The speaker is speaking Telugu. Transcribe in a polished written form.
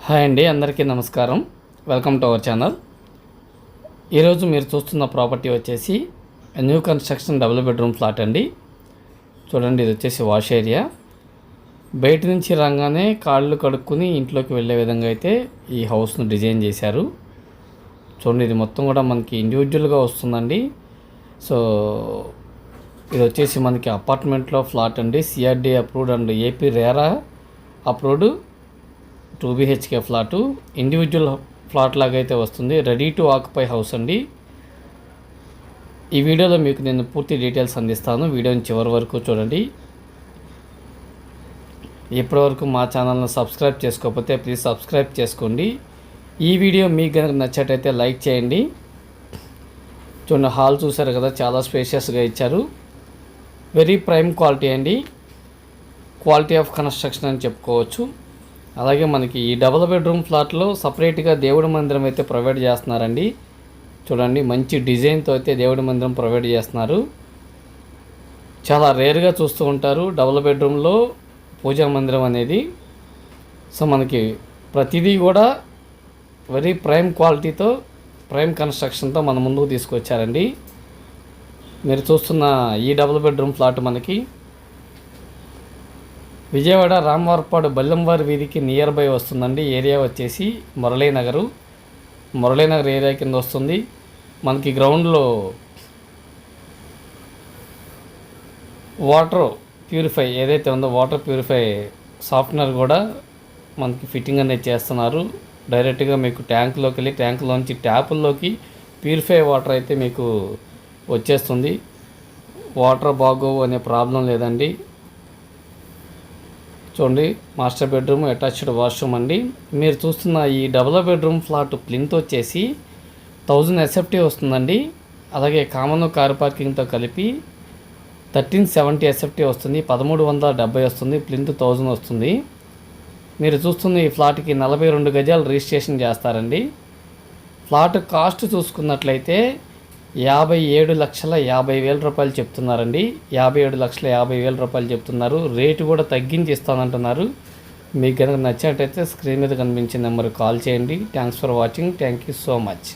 హాయ్ అండి, అందరికీ నమస్కారం. Welcome to our channel. ఈరోజు మీరు చూస్తున్న ప్రాపర్టీ వచ్చేసి new construction double bedroom flat అండి. చూడండి, ఇది వచ్చేసి వాష్ ఏరియా. బయట నుంచి రాగానే కాళ్ళు కడుక్కొని ఇంట్లోకి వెళ్ళే విధంగా అయితే ఈ హౌస్ను డిజైన్ చేశారు. చూడండి, ఇది మొత్తం కూడా మనకి ఇండివిజువల్గా వస్తుందండి. సో ఇది వచ్చేసి మనకి అపార్ట్మెంట్లో ఫ్లాట్ అండి. CRD approved and AP RERA approved 2 BHK flat. Individual flat లాగా అయితే వస్తుంది. రెడీ టు ఆక్యుపై హౌస్ అండి. ఈ వీడియోలో మీకు నేను పూర్తి డీటెయిల్స్ అందిస్తాను. వీడియోని చివరి వరకు చూడండి. ఇప్పటివరకు మా ఛానల్ను సబ్స్క్రైబ్ చేసుకోకపోతే ప్లీజ్ సబ్స్క్రైబ్ చేసుకోండి. ఈ వీడియో మీకు కనుక నచ్చటైతే లైక్ చేయండి. చూడండి, హాల్ చూసారు కదా, చాలా స్పేషియస్గా ఇచ్చారు. వెరీ ప్రైమ్ క్వాలిటీ అండి. క్వాలిటీ ఆఫ్ కన్స్ట్రక్షన్ అని చెప్పుకోవచ్చు. అలాగే మనకి ఈ డబుల్ బెడ్రూమ్ ఫ్లాట్లో సపరేట్గా దేవుడి మందిరం అయితే ప్రొవైడ్ చేస్తున్నారండి. చూడండి, మంచి డిజైన్తో అయితే దేవుడి మందిరం ప్రొవైడ్ చేస్తున్నారు. చాలా రేర్గా చూస్తూ ఉంటారు డబుల్ బెడ్రూమ్లో పూజా మందిరం అనేది. సో మనకి ప్రతిదీ కూడా వెరీ ప్రైమ్ క్వాలిటీతో, ప్రైమ్ కన్స్ట్రక్షన్తో మన ముందుకు తీసుకొచ్చారండి. మీరు చూస్తున్న ఈ డబుల్ బెడ్రూమ్ ఫ్లాట్ మనకి విజయవాడ రామవారపాడు బల్లెంవారి వీధికి నియర్ బై వస్తుందండి. ఏరియా వచ్చేసి మురళీనగర్ ఏరియా కింద వస్తుంది. మనకి గ్రౌండ్లో వాటర్ ప్యూరిఫై ఏదైతే ఉందో, వాటర్ ప్యూరిఫై సాఫ్ట్వేర్ కూడా మనకి ఫిట్టింగ్ అనేది చేస్తున్నారు. డైరెక్ట్గా మీకు ట్యాంకులోకి వెళ్ళి ట్యాంకులోంచి ట్యాపుల్లోకి ప్యూరిఫై వాటర్ అయితే మీకు వచ్చేస్తుంది. వాటర్ బాగోవు అనే ప్రాబ్లం లేదండి. చూడండి, మాస్టర్ బెడ్రూమ్, అటాచ్డ్ వాష్రూమ్ అండి. మీరు చూస్తున్న ఈ డబుల్ బెడ్రూమ్ ఫ్లాట్ ప్లింత్ వచ్చేసి 1000 SFT వస్తుందండి. అలాగే కామన్ కార్ పార్కింగ్తో కలిపి 1370 SFT వస్తుంది. 1370 వస్తుంది. ప్లింత్ 1000 వస్తుంది. మీరు చూస్తున్న ఈ ఫ్లాట్కి 42 గజాలు రిజిస్ట్రేషన్ చేస్తారండి. ఫ్లాట్ కాస్ట్ చూసుకున్నట్లయితే 57,50,000 రూపాయలు చెప్తున్నారండి. 57,50,000 రూపాయలు చెప్తున్నారు. రేటు కూడా తగ్గించి ఇస్తానంటున్నారు. మీకు కనుక నచ్చినట్టయితే స్క్రీన్ మీద కనిపించే నెంబర్కి కాల్ చేయండి. Thanks for watching. Thank you so much.